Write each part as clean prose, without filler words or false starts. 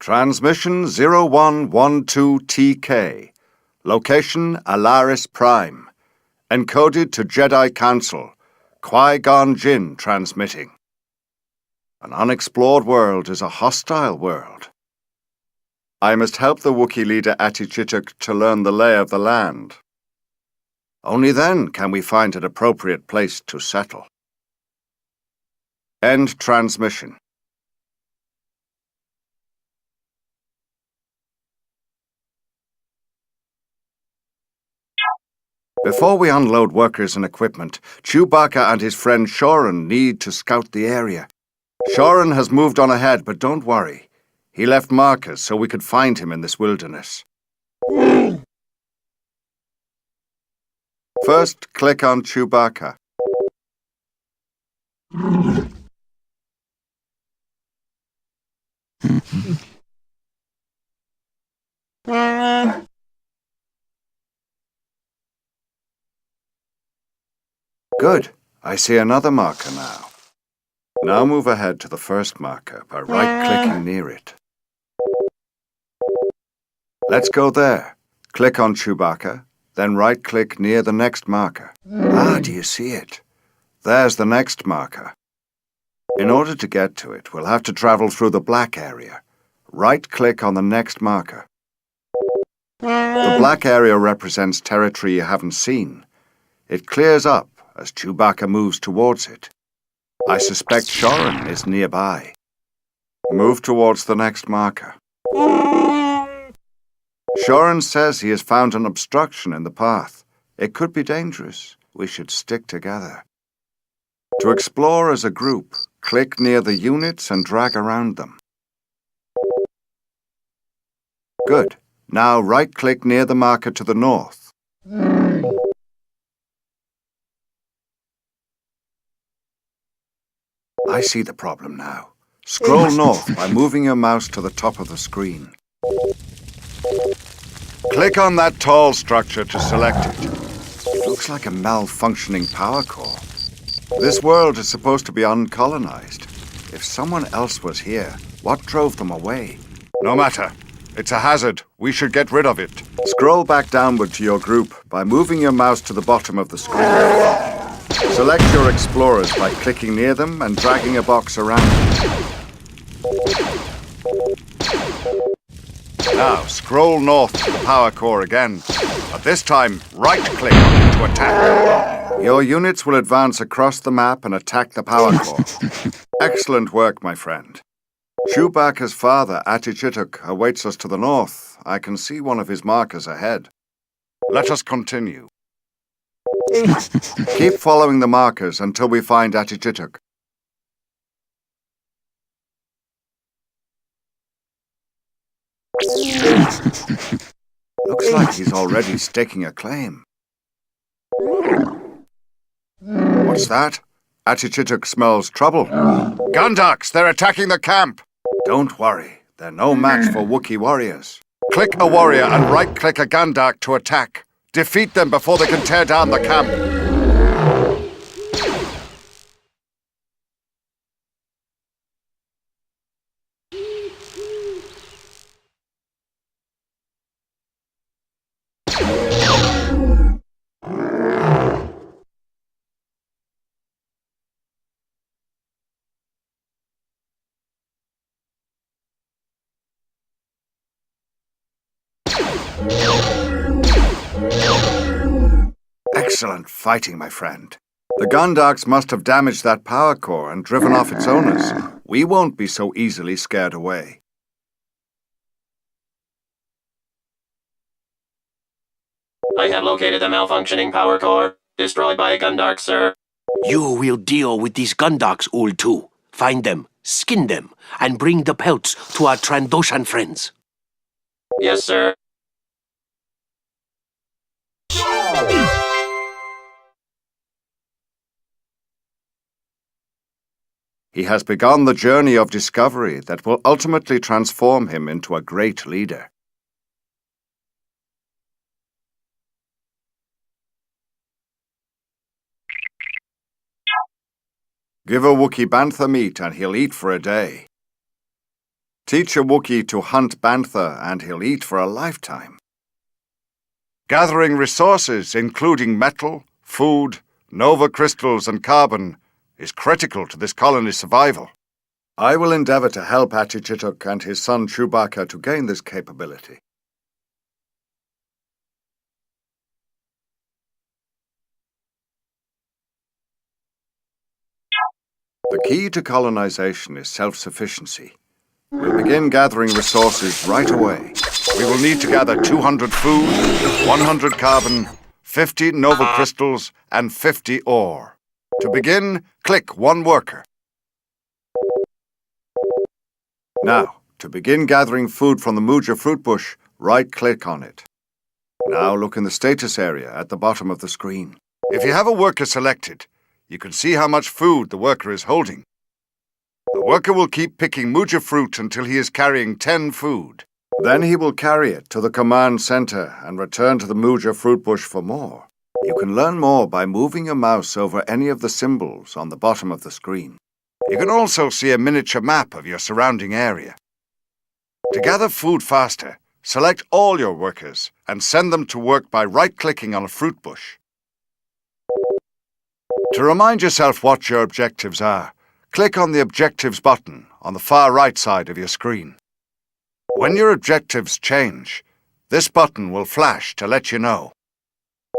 Transmission 0112TK. Location Alaris Prime. Encoded to Jedi Council. Qui-Gon Jinn transmitting. An unexplored world is a hostile world. I must help the Wookiee leader Atichituk to learn the lay of the land. Only then can we find an appropriate place to settle. End transmission. Before we unload workers and equipment, Chewbacca and his friend Shorin need to scout the area. Shorin has moved on ahead, but don't worry. He left markers so we could find him in this wilderness. First, click on Chewbacca. Good. I see another marker now. Now move ahead to the first marker by right-clicking near it. Let's go there. Click on Chewbacca, then right-click near the next marker. Ah, do you see it? There's the next marker. In order to get to it, we'll have to travel through the black area. Right-click on the next marker. The black area represents territory you haven't seen. It clears up as Chewbacca moves towards it. I suspect Shorin is nearby. Move towards the next marker. Shorin says he has found an obstruction in the path. It could be dangerous. We should stick together. To explore as a group, click near the units and drag around them. Good. Now right-click near the marker to the north. I see the problem now. Scroll north by moving your mouse to the top of the screen. Click on that tall structure to select it. It looks like a malfunctioning power core. This world is supposed to be uncolonized. If someone else was here, what drove them away? No matter. It's a hazard. We should get rid of it. Scroll back downward to your group by moving your mouse to the bottom of the screen. Select your explorers by clicking near them and dragging a box around them. Now, scroll north to the power core again, but this time, right-click on it to attack. Your units will advance across the map and attack the power core. Excellent work, my friend. Chewbacca's father, Atichituk, awaits us to the north. I can see one of his markers ahead. Let us continue. Keep following the markers until we find Atichituk. Looks like he's already staking a claim. What's that? Atichituk smells trouble. Gundaks, they're attacking the camp! Don't worry, they're no match for Wookiee warriors. Click a warrior and right-click a Gundak to attack. Defeat them before they can tear down the camp. Excellent fighting, my friend. The Gundaks must have damaged that power core and driven off its owners. We won't be so easily scared away. I have located the malfunctioning power core. Destroyed by a Gundark, sir. You will deal with these Gundaks, Ul-2. Find them, skin them, and bring the pelts to our Trandoshan friends. Yes, sir. He has begun the journey of discovery that will ultimately transform him into a great leader. Give a Wookiee bantha meat and he'll eat for a day. Teach a Wookiee to hunt bantha and he'll eat for a lifetime. Gathering resources, including metal, food, nova crystals and carbon, is critical to this colony's survival. I will endeavor to help Achichituk and his son Chewbacca to gain this capability. The key to colonization is self-sufficiency. We'll begin gathering resources right away. We will need to gather 200 food, 100 carbon, 50 nova crystals, and 50 ore. To begin, click one worker. Now, to begin gathering food from the Muja fruit bush, right-click on it. Now look in the status area at the bottom of the screen. If you have a worker selected, you can see how much food the worker is holding. The worker will keep picking Muja fruit until he is carrying 10 food. Then he will carry it to the command center and return to the Muja fruit bush for more. You can learn more by moving your mouse over any of the symbols on the bottom of the screen. You can also see a miniature map of your surrounding area. To gather food faster, select all your workers and send them to work by right-clicking on a fruit bush. To remind yourself what your objectives are, click on the Objectives button on the far right side of your screen. When your objectives change, this button will flash to let you know.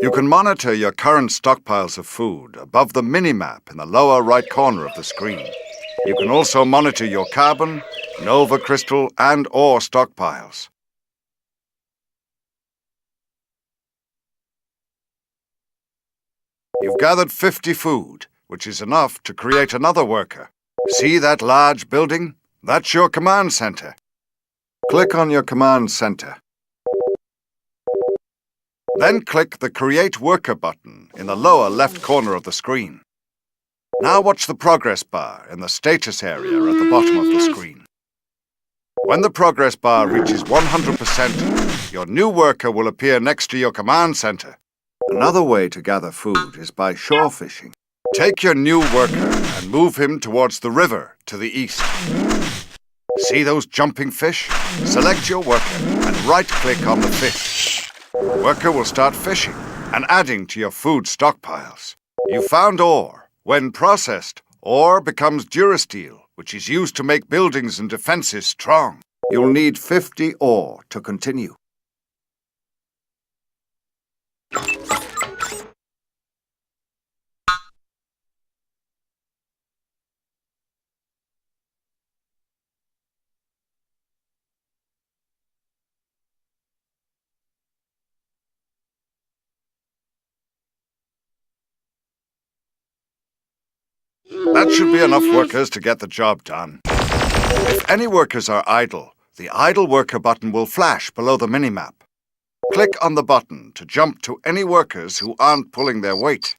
You can monitor your current stockpiles of food above the mini-map in the lower right corner of the screen. You can also monitor your carbon, nova crystal, and ore stockpiles. You've gathered 50 food, which is enough to create another worker. See that large building? That's your command center. Click on your command center. Then click the Create Worker button in the lower left corner of the screen. Now watch the progress bar in the status area at the bottom of the screen. When the progress bar reaches 100%, your new worker will appear next to your command center. Another way to gather food is by shore fishing. Take your new worker and move him towards the river to the east. See those jumping fish? Select your worker and right-click on the fish. The worker will start fishing and adding to your food stockpiles. You found ore. When processed, ore becomes durasteel, which is used to make buildings and defenses strong. You'll need 50 ore to continue. That should be enough workers to get the job done. If any workers are idle, the Idle Worker button will flash below the minimap. Click on the button to jump to any workers who aren't pulling their weight.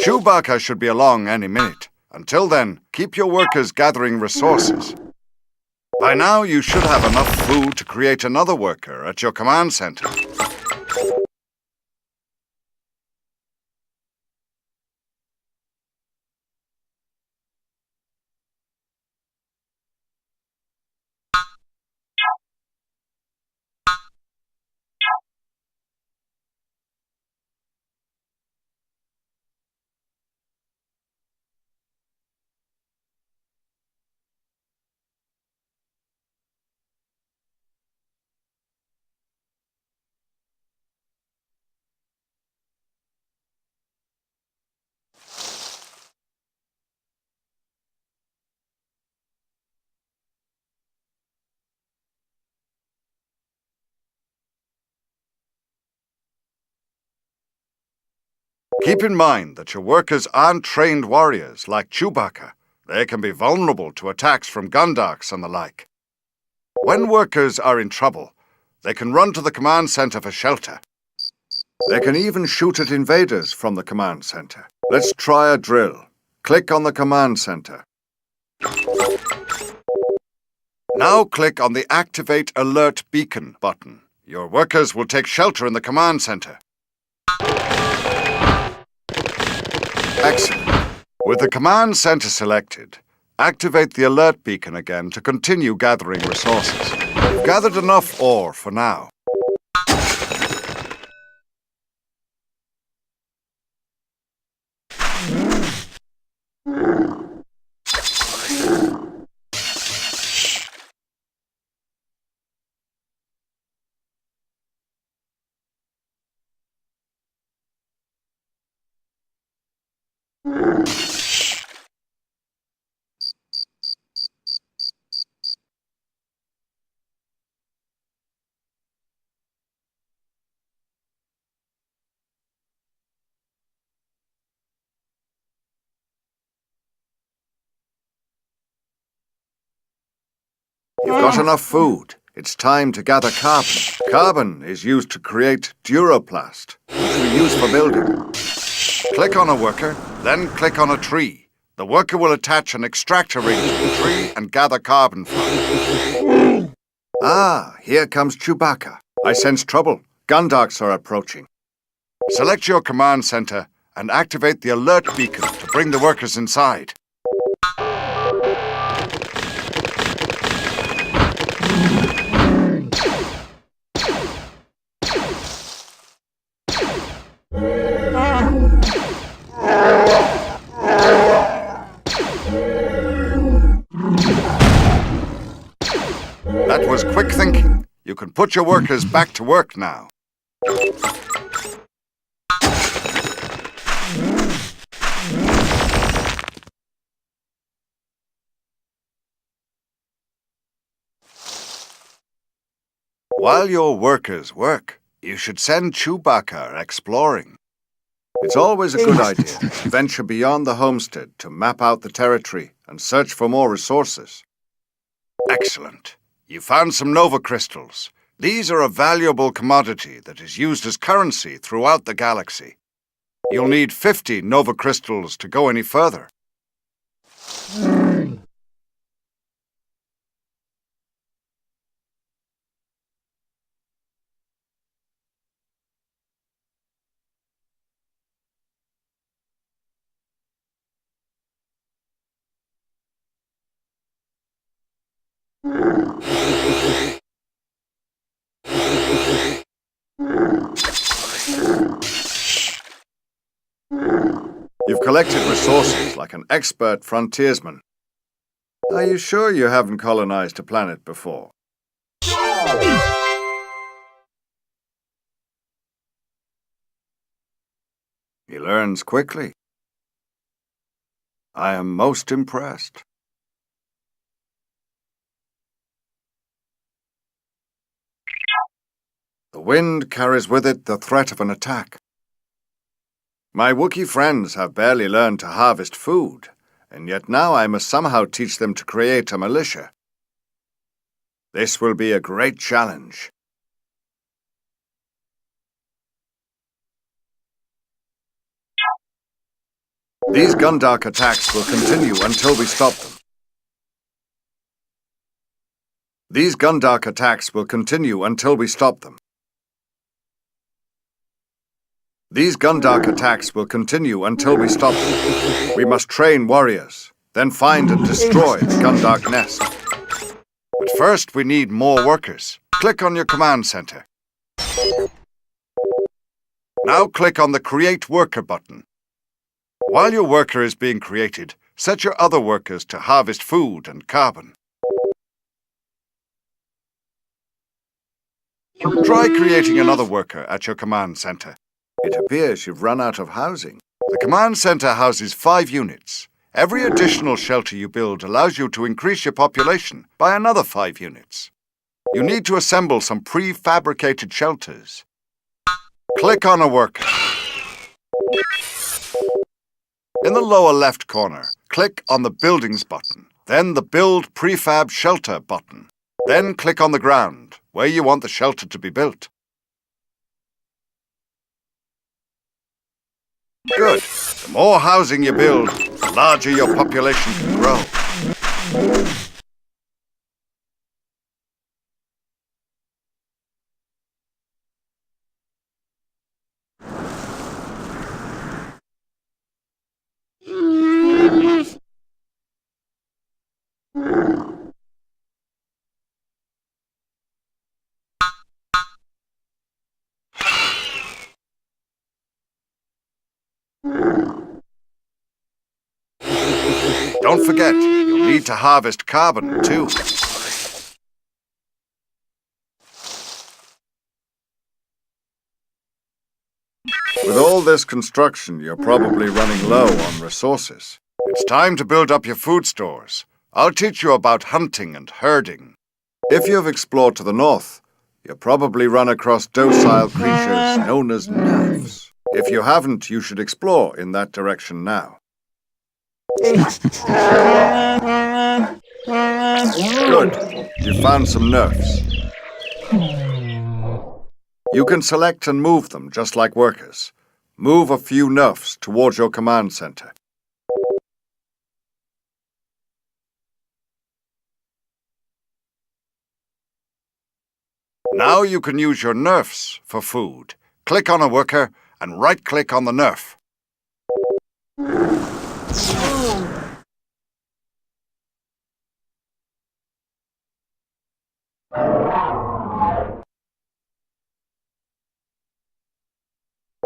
Chewbacca should be along any minute. Until then, keep your workers gathering resources. By now, you should have enough food to create another worker at your command center. Keep in mind that your workers aren't trained warriors like Chewbacca. They can be vulnerable to attacks from Gundaks and the like. When workers are in trouble, they can run to the command center for shelter. They can even shoot at invaders from the command center. Let's try a drill. Click on the command center. Now click on the Activate Alert Beacon button. Your workers will take shelter in the command center. Excellent. With the command center selected, activate the alert beacon again to continue gathering resources. You've gathered enough ore for now. You've got enough food. It's time to gather carbon. Carbon is used to create duroplast, which we use for building. Click on a worker, then click on a tree. The worker will attach an extractor ring to the tree and gather carbon from it. Ah, here comes Chewbacca. I sense trouble. Gundarks are approaching. Select your command center and activate the alert beacon to bring the workers inside. That was quick thinking. You can put your workers back to work now. While your workers work, you should send Chewbacca exploring. It's always a good idea to venture beyond the homestead to map out the territory and search for more resources. Excellent. You found some Nova crystals. These are a valuable commodity that is used as currency throughout the galaxy. You'll need 50 Nova crystals to go any further. You've collected resources like an expert frontiersman. Are you sure you haven't colonized a planet before? He learns quickly. I am most impressed. The wind carries with it the threat of an attack. My Wookiee friends have barely learned to harvest food, and yet now I must somehow teach them to create a militia. This will be a great challenge. These Gundark attacks will continue until we stop them. These Gundark attacks will continue until we stop them. These Gundark attacks will continue until we stop them. We must train warriors, then find and destroy the Gundark nest. But first we need more workers. Click on your command center. Now click on the Create Worker button. While your worker is being created, set your other workers to harvest food and carbon. Try creating another worker at your command center. It appears you've run out of housing. The command center houses 5 units. Every additional shelter you build allows you to increase your population by another 5 units. You need to assemble some prefabricated shelters. Click on a worker. In the lower left corner, click on the Buildings button, then the Build Prefab Shelter button. Then click on the ground, where you want the shelter to be built. Good. The more housing you build, the larger your population can grow. Don't forget, you'll need to harvest carbon, too. With all this construction, you're probably running low on resources. It's time to build up your food stores. I'll teach you about hunting and herding. If you've explored to the north, you'll probably run across docile creatures known as nymphs. If you haven't, you should explore in that direction now. Good. You found some nerfs. You can select and move them just like workers. Move a few nerfs towards your command center. Now you can use your nerfs for food. Click on a worker and right-click on the nerf.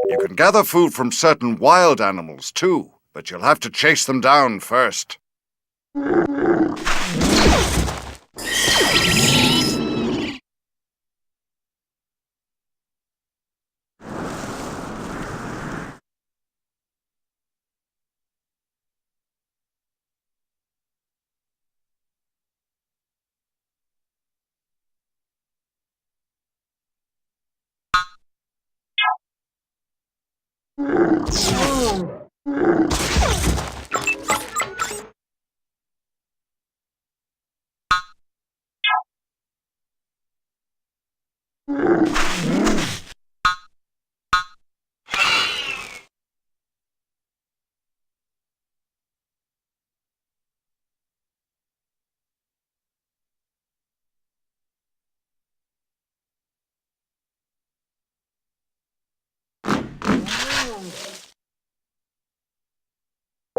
You can gather food from certain wild animals too, but you'll have to chase them down first.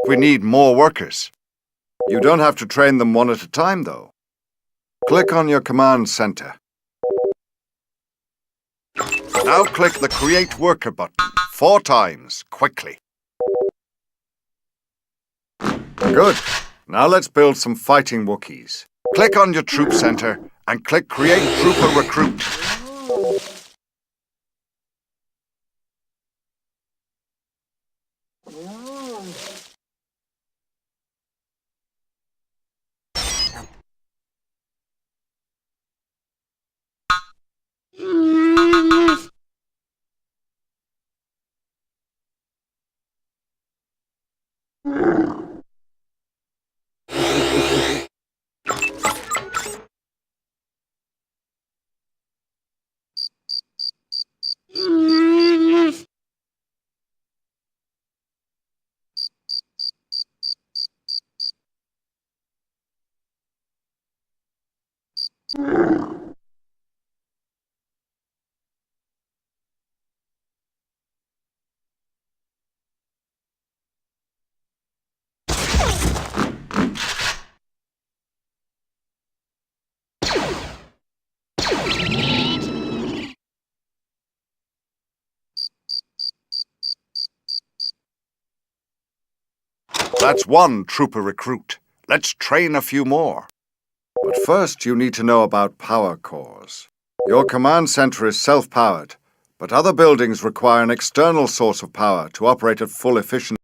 We need more workers. You don't have to train them one at a time, though. Click on your command center. Now click the Create Worker button 4 times, quickly. Good. Now let's build some fighting Wookiees. Click on your troop center and click Create Trooper Recruit. That's 1 trooper recruit. Let's train a few more. But first, you need to know about power cores. Your command center is self-powered, but other buildings require an external source of power to operate at full efficiency.